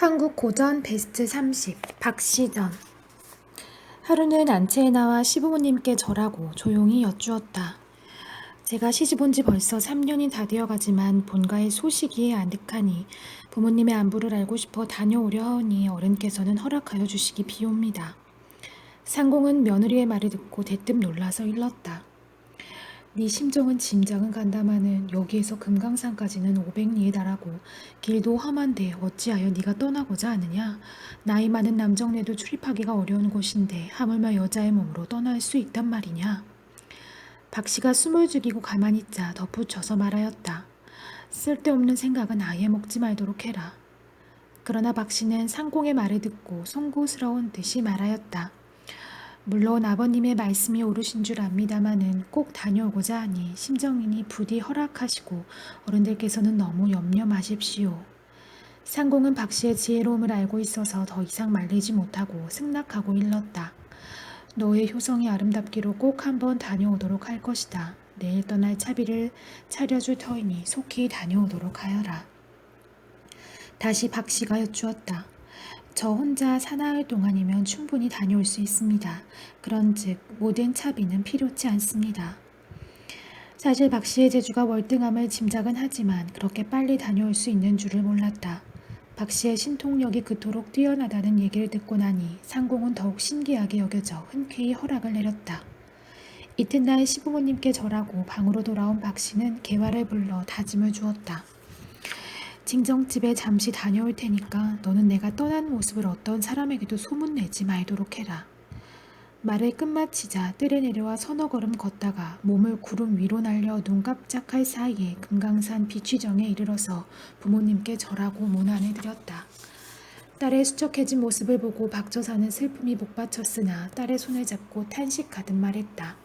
한국 고전 베스트 30 박시전. 하루는 안채에 나와 시부모님께 절하고 조용히 여쭈었다. 제가 시집 온 지 벌써 3년이 다 되어가지만 본가의 소식이 아득하니 부모님의 안부를 알고 싶어 다녀오려 하오니 어른께서는 허락하여 주시기 비옵니다. 상공은 며느리의 말을 듣고 대뜸 놀라서 일렀다. 네 심정은 짐작은 간다마는 여기에서 금강산까지는 500리에 달하고 길도 험한데 어찌하여 네가 떠나고자 하느냐. 나이 많은 남정네도 출입하기가 어려운 곳인데 하물며 여자의 몸으로 떠날 수 있단 말이냐. 박씨가 숨을 죽이고 가만히 있자 덧붙여서 말하였다. 쓸데없는 생각은 아예 먹지 말도록 해라. 그러나 박씨는 상공의 말을 듣고 송구스러운 듯이 말하였다. 물론 아버님의 말씀이 옳으신 줄 압니다마는 꼭 다녀오고자 하니 심정이니 부디 허락하시고 어른들께서는 너무 염려 마십시오. 상공은 박씨의 지혜로움을 알고 있어서 더 이상 말리지 못하고 승낙하고 일렀다. 너의 효성이 아름답기로 꼭 한번 다녀오도록 할 것이다. 내일 떠날 차비를 차려줄 터이니 속히 다녀오도록 하여라. 다시 박씨가 여쭈었다. 저 혼자 사나흘 동안이면 충분히 다녀올 수 있습니다. 그런즉 모든 차비는 필요치 않습니다. 사실 박씨의 재주가 월등함을 짐작은 하지만 그렇게 빨리 다녀올 수 있는 줄을 몰랐다. 박씨의 신통력이 그토록 뛰어나다는 얘기를 듣고 나니 상공은 더욱 신기하게 여겨져 흔쾌히 허락을 내렸다. 이튿날 시부모님께 절하고 방으로 돌아온 박씨는 개화를 불러 다짐을 주었다. 징정집에 잠시 다녀올 테니까 너는 내가 떠난 모습을 어떤 사람에게도 소문내지 말도록 해라. 말을 끝마치자 뜰에 내려와 서너 걸음 걷다가 몸을 구름 위로 날려 눈 깜짝할 사이에 금강산 비취정에 이르러서 부모님께 절하고 문안을 드렸다. 딸의 수척해진 모습을 보고 박저사는 슬픔이 복받쳤으나 딸의 손을 잡고 탄식하듯 말했다.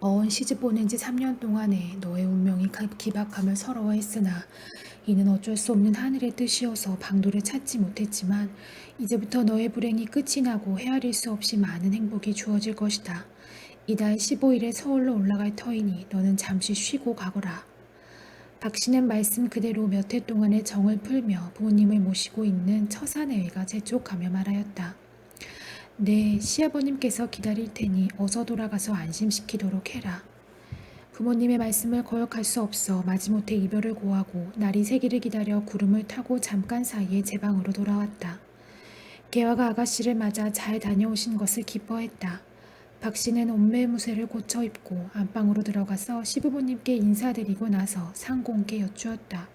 어언 시집 보낸 지 3년 동안에 너의 운명이 기박하며 서러워했으나 이는 어쩔 수 없는 하늘의 뜻이어서 방도를 찾지 못했지만 이제부터 너의 불행이 끝이 나고 헤아릴 수 없이 많은 행복이 주어질 것이다. 이달 15일에 서울로 올라갈 터이니 너는 잠시 쉬고 가거라. 박씨는 말씀 그대로 몇 해 동안의 정을 풀며 부모님을 모시고 있는 처사내외가 재촉하며 말하였다. 네, 시아버님께서 기다릴 테니 어서 돌아가서 안심시키도록 해라. 부모님의 말씀을 거역할 수 없어 마지못해 이별을 고하고 날이 새기를 기다려 구름을 타고 잠깐 사이에 제 방으로 돌아왔다. 개화가 아가씨를 맞아 잘 다녀오신 것을 기뻐했다. 박씨는 옷매무새를 고쳐 입고 안방으로 들어가서 시부모님께 인사드리고 나서 상공께 여쭈었다.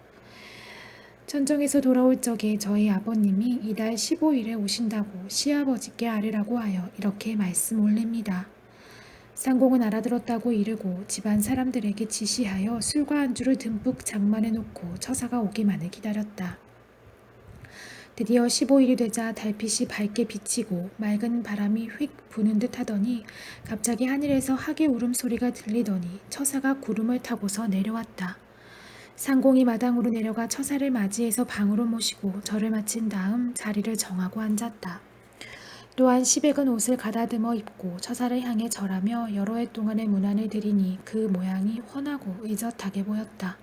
천정에서 돌아올 적에 저희 아버님이 이달 15일에 오신다고 시아버지께 아뢰라고 하여 이렇게 말씀 올립니다. 상공은 알아들었다고 이르고 집안 사람들에게 지시하여 술과 안주를 듬뿍 장만해 놓고 처사가 오기만을 기다렸다. 드디어 15일이 되자 달빛이 밝게 비치고 맑은 바람이 휙 부는 듯 하더니 갑자기 하늘에서 하계 울음소리가 들리더니 처사가 구름을 타고서 내려왔다. 상공이 마당으로 내려가 처사를 맞이해서 방으로 모시고 절을 마친 다음 자리를 정하고 앉았다. 또한 시백은 옷을 가다듬어 입고 처사를 향해 절하며 여러 해 동안의 문안을 드리니 그 모양이 훤하고 의젓하게 보였다.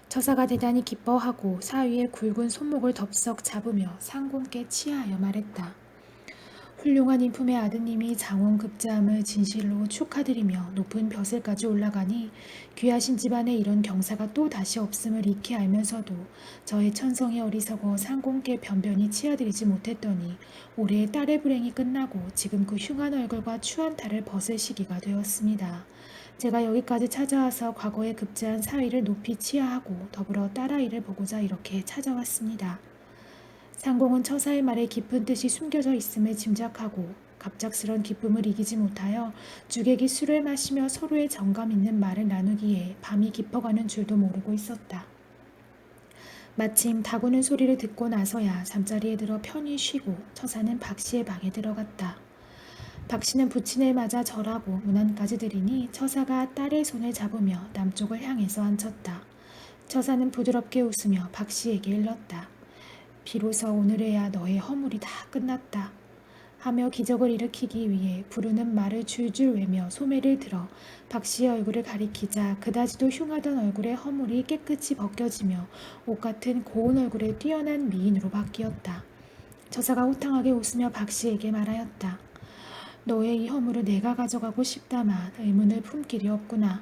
처사가 대단히 기뻐하고 사위의 굵은 손목을 덥석 잡으며 상공께 치하여 말했다. 훌륭한 인품의 아드님이 장원급제함을 진실로 축하드리며 높은 벼슬까지 올라가니 귀하신 집안에 이런 경사가 또 다시 없음을 익히 알면서도 저의 천성이 어리석어 상공께 변변히 치하드리지 못했더니 올해 딸의 불행이 끝나고 지금 그 흉한 얼굴과 추한 탈을 벗을 시기가 되었습니다. 제가 여기까지 찾아와서 과거에 급제한 사위를 높이 치하하고 더불어 딸아이를 보고자 이렇게 찾아왔습니다. 상공은 처사의 말에 깊은 뜻이 숨겨져 있음을 짐작하고 갑작스런 기쁨을 이기지 못하여 주객이 술을 마시며 서로의 정감 있는 말을 나누기에 밤이 깊어가는 줄도 모르고 있었다. 마침 다구는 소리를 듣고 나서야 잠자리에 들어 편히 쉬고 처사는 박씨의 방에 들어갔다. 박씨는 부친을 맞아 절하고 문안까지 드리니 처사가 딸의 손을 잡으며 남쪽을 향해서 앉혔다. 처사는 부드럽게 웃으며 박씨에게 일렀다. 비로소 오늘에야 너의 허물이 다 끝났다. 하며 기적을 일으키기 위해 부르는 말을 줄줄 외며 소매를 들어 박씨의 얼굴을 가리키자 그다지도 흉하던 얼굴의 허물이 깨끗이 벗겨지며 옷 같은 고운 얼굴의 뛰어난 미인으로 바뀌었다. 처사가 호탕하게 웃으며 박씨에게 말하였다. 너의 이 허물을 내가 가져가고 싶다만 의문을 품 길이 없구나.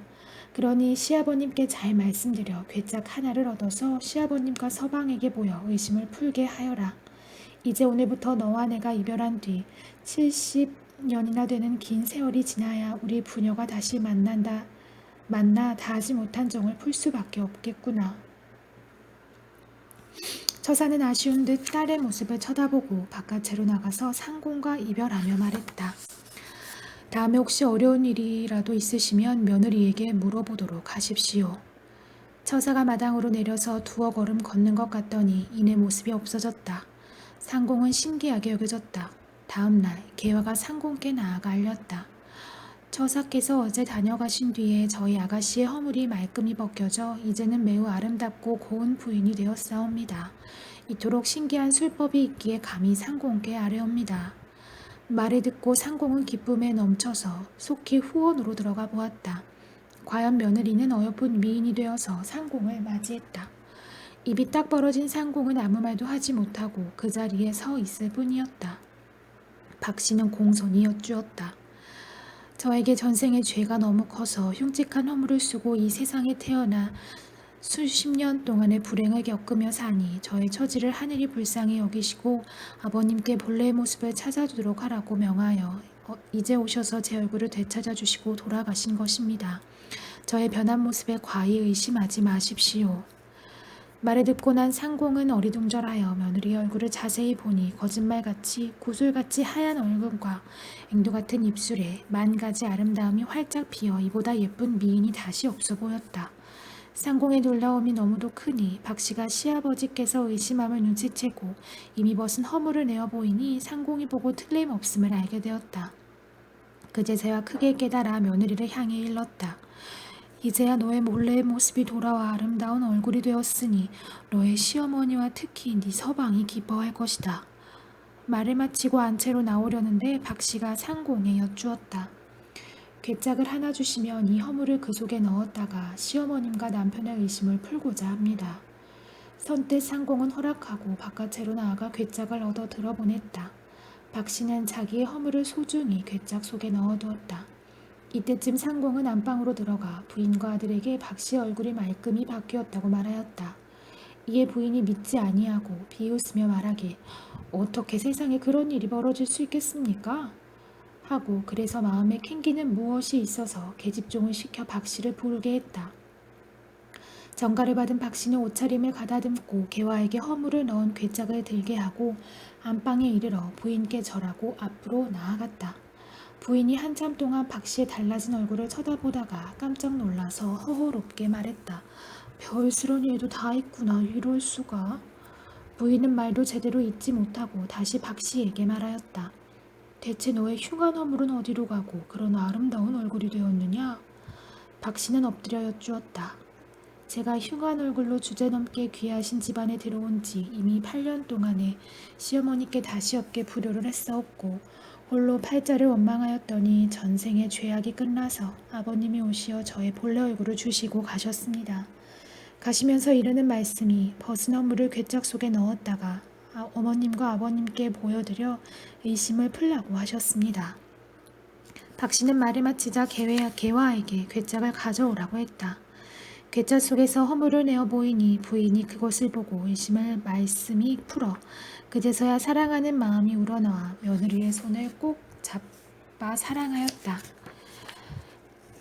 그러니 시아버님께 잘 말씀드려 괴짝 하나를 얻어서 시아버님과 서방에게 보여 의심을 풀게 하여라. 이제 오늘부터 너와 내가 이별한 뒤 70년이나 되는 긴 세월이 지나야 우리 부녀가 다시 만나 다하지 못한 정을 풀 수밖에 없겠구나. 처사는 아쉬운 듯 딸의 모습을 쳐다보고 바깥으로 나가서 상공과 이별하며 말했다. 다음에 혹시 어려운 일이라도 있으시면 며느리에게 물어보도록 하십시오. 처사가 마당으로 내려서 두어 걸음 걷는 것 같더니 이내 모습이 없어졌다. 상공은 신기하게 여겨졌다. 다음 날 개화가 상공께 나아가 알렸다. 처사께서 어제 다녀가신 뒤에 저희 아가씨의 허물이 말끔히 벗겨져 이제는 매우 아름답고 고운 부인이 되었사옵니다. 이토록 신기한 술법이 있기에 감히 상공께 아뢰옵니다. 말을 듣고 상공은 기쁨에 넘쳐서 속히 후원으로 들어가 보았다. 과연 며느리는 어여쁜 미인이 되어서 상공을 맞이했다. 입이 딱 벌어진 상공은 아무 말도 하지 못하고 그 자리에 서 있을 뿐이었다. 박씨는 공손히 여쭈었다. 저에게 전생의 죄가 너무 커서 흉측한 허물을 쓰고 이 세상에 태어나 수십 년 동안의 불행을 겪으며 사니 저의 처지를 하늘이 불쌍히 여기시고 아버님께 본래의 모습을 찾아주도록 하라고 명하여 이제 오셔서 제 얼굴을 되찾아 주시고 돌아가신 것입니다. 저의 변한 모습에 과히 의심하지 마십시오. 말을 듣고 난 상공은 어리둥절하여 며느리의 얼굴을 자세히 보니 거짓말같이 구슬같이 하얀 얼굴과 앵두같은 입술에 만가지 아름다움이 활짝 피어 이보다 예쁜 미인이 다시 없어 보였다. 상공의 놀라움이 너무도 크니 박씨가 시아버지께서 의심함을 눈치채고 이미 벗은 허물을 내어 보이니 상공이 보고 틀림없음을 알게 되었다. 그제서야 크게 깨달아 며느리를 향해 일렀다. 이제야 너의 몰래의 모습이 돌아와 아름다운 얼굴이 되었으니 너의 시어머니와 특히 네 서방이 기뻐할 것이다. 말을 마치고 안채로 나오려는데 박씨가 상공에 여쭈었다. 괴짝을 하나 주시면 이 허물을 그 속에 넣었다가 시어머님과 남편의 의심을 풀고자 합니다. 선뜻 상공은 허락하고 바깥으로 나아가 괴짝을 얻어 들어보냈다. 박씨는 자기의 허물을 소중히 괴짝 속에 넣어두었다. 이때쯤 상공은 안방으로 들어가 부인과 아들에게 박씨의 얼굴이 말끔히 바뀌었다고 말하였다. 이에 부인이 믿지 아니하고 비웃으며 말하길 어떻게 세상에 그런 일이 벌어질 수 있겠습니까? 하고 그래서 마음에 캥기는 무엇이 있어서 계집종을 시켜 박씨를 부르게 했다. 정가를 받은 박씨는 옷차림을 가다듬고 개화에게 허물을 넣은 괴짝을 들게 하고 안방에 이르러 부인께 절하고 앞으로 나아갔다. 부인이 한참 동안 박씨의 달라진 얼굴을 쳐다보다가 깜짝 놀라서 허허롭게 말했다. 별스런 일도 다 있구나. 이럴 수가. 부인은 말도 제대로 잊지 못하고 다시 박씨에게 말하였다. 대체 너의 흉한 허물은 어디로 가고 그런 아름다운 얼굴이 되었느냐? 박씨는 엎드려 여쭈었다. 제가 흉한 얼굴로 주제넘게 귀하신 집안에 들어온 지 이미 8년 동안에 시어머니께 다시 없게 불효를 했사옵고 홀로 팔자를 원망하였더니 전생의 죄악이 끝나서 아버님이 오시어 저의 본래 얼굴을 주시고 가셨습니다. 가시면서 이르는 말씀이 벗은 허물을 괴짝 속에 넣었다가 어머님과 아버님께 보여드려 의심을 풀라고 하셨습니다. 박씨는 말을 마치자 개화에게 괴짝을 가져오라고 했다. 괴짝 속에서 허물을 내어 보이니 부인이 그것을 보고 의심을 말씀이 풀어 그제서야 사랑하는 마음이 우러나와 며느리의 손을 꼭 잡아 사랑하였다.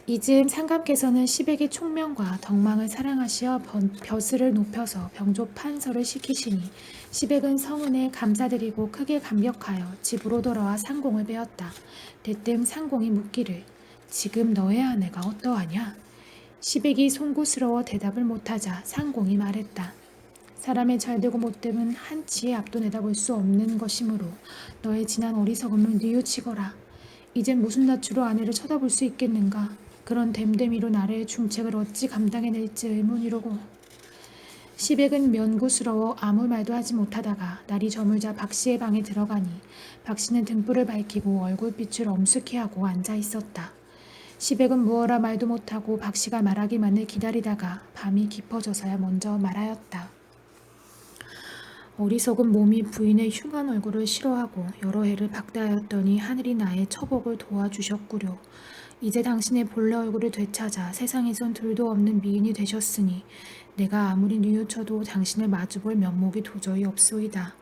이즈음 상감께서는 시백의 총명과 덕망을 사랑하시어 벼슬을 높여서 병조 판서를 시키시니 시백은 성은에 감사드리고 크게 감격하여 집으로 돌아와 상공을 배웠다. 대뜸 상공이 묻기를 지금 너의 아내가 어떠하냐? 시백이 송구스러워 대답을 못하자 상공이 말했다. 사람의 잘되고 못됨은 한치의 앞도 내다볼 수 없는 것이므로 너의 지난 어리석음을 뉘우치거라. 이젠 무슨 낯으로 아내를 쳐다볼 수 있겠는가? 그런 됨됨이로 나를 중책을 어찌 감당해낼지 의문이로고. 시백은 면구스러워 아무 말도 하지 못하다가 날이 저물자 박씨의 방에 들어가니 박씨는 등불을 밝히고 얼굴빛을 엄숙해 하고 앉아 있었다. 시백은 무어라 말도 못하고 박씨가 말하기만을 기다리다가 밤이 깊어져서야 먼저 말하였다. 어리석은 몸이 부인의 흉한 얼굴을 싫어하고 여러 해를 박대하였더니 하늘이 나의 처복을 도와주셨구려. 이제 당신의 본래 얼굴을 되찾아 세상에선 둘도 없는 미인이 되셨으니 내가 아무리 뉘우쳐도 당신을 마주볼 면목이 도저히 없소이다.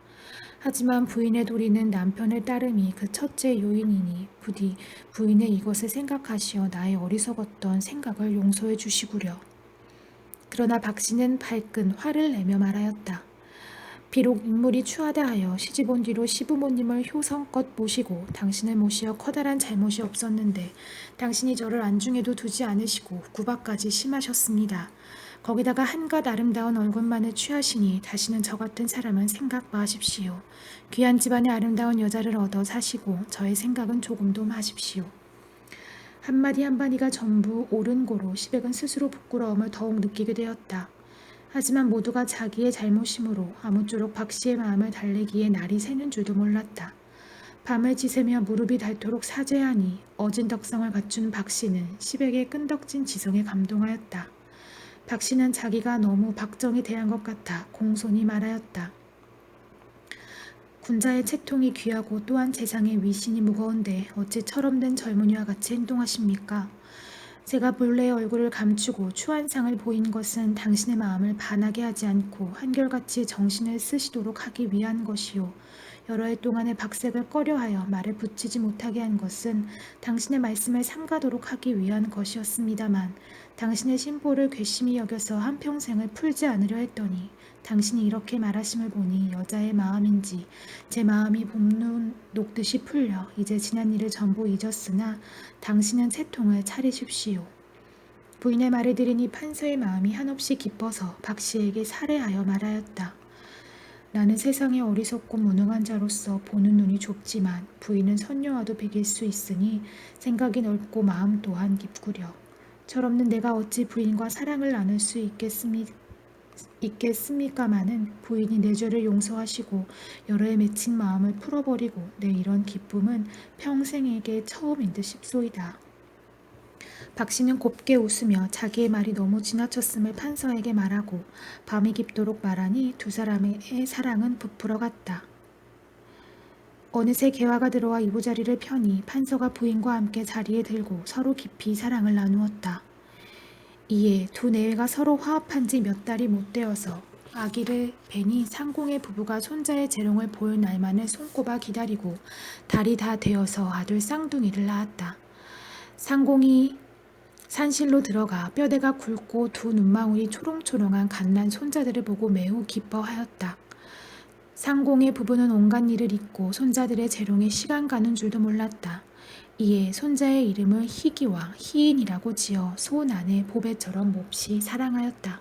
하지만 부인의 도리는 남편을 따름이 그 첫째 요인이니 부디 부인의 이것을 생각하시어 나의 어리석었던 생각을 용서해 주시구려. 그러나 박씨는 발끈 화를 내며 말하였다. 비록 인물이 추하다 하여 시집온 뒤로 시부모님을 효성껏 모시고 당신을 모시어 커다란 잘못이 없었는데 당신이 저를 안중에도 두지 않으시고 구박까지 심하셨습니다. 거기다가 한갓 아름다운 얼굴만을 취하시니 다시는 저 같은 사람은 생각 마십시오. 귀한 집안의 아름다운 여자를 얻어 사시고 저의 생각은 조금도 마십시오. 한마디 한마디가 전부 옳은 고로 시백은 스스로 부끄러움을 더욱 느끼게 되었다. 하지만 모두가 자기의 잘못이므로 아무쪼록 박씨의 마음을 달래기에 날이 새는 줄도 몰랐다. 밤을 지새며 무릎이 닳도록 사죄하니 어진 덕성을 갖춘 박씨는 시백의 끈덕진 지성에 감동하였다. 박씨는 자기가 너무 박정이 대한 것 같아 공손히 말하였다. 군자의 채통이 귀하고 또한 재상의 위신이 무거운데 어찌 철없는 젊은이와 같이 행동하십니까? 제가 본래의 얼굴을 감추고 추한 상을 보인 것은 당신의 마음을 반하게 하지 않고 한결같이 정신을 쓰시도록 하기 위한 것이요. 여러 해 동안의 박색을 꺼려하여 말을 붙이지 못하게 한 것은 당신의 말씀을 삼가도록 하기 위한 것이었습니다만 당신의 심보를 괘씸히 여겨서 한평생을 풀지 않으려 했더니 당신이 이렇게 말하심을 보니 여자의 마음인지 제 마음이 봄눈 녹듯이 풀려 이제 지난 일을 전부 잊었으나 당신은 채통을 차리십시오. 부인의 말을 들으니 판서의 마음이 한없이 기뻐서 박씨에게 살해하여 말하였다. 나는 세상에 어리석고 무능한 자로서 보는 눈이 좁지만 부인은 선녀와도 비길 수 있으니 생각이 넓고 마음 또한 깊구려. 철없는 내가 어찌 부인과 사랑을 나눌 수 있겠습니까마는 부인이 내 죄를 용서하시고 여러 해 맺힌 마음을 풀어버리고 내 이런 기쁨은 평생에게 처음인 듯 싶소이다. 박씨는 곱게 웃으며 자기의 말이 너무 지나쳤음을 판서에게 말하고 밤이 깊도록 말하니 두 사람의 사랑은 부풀어 갔다. 어느새 개화가 들어와 이부자리를 펴니 판서가 부인과 함께 자리에 들고 서로 깊이 사랑을 나누었다. 이에 두 내외가 서로 화합한 지 몇 달이 못 되어서 아기를 뵈니 상공의 부부가 손자의 재롱을 볼 날만을 손꼽아 기다리고 달이 다 되어서 아들 쌍둥이를 낳았다. 상공이 산실로 들어가 뼈대가 굵고 두 눈망울이 초롱초롱한 갓난 손자들을 보고 매우 기뻐하였다. 상공의 부부는 온갖 일을 잊고 손자들의 재롱에 시간 가는 줄도 몰랐다. 이에 손자의 이름을 희기와 희인이라고 지어 손 안에 보배처럼 몹시 사랑하였다.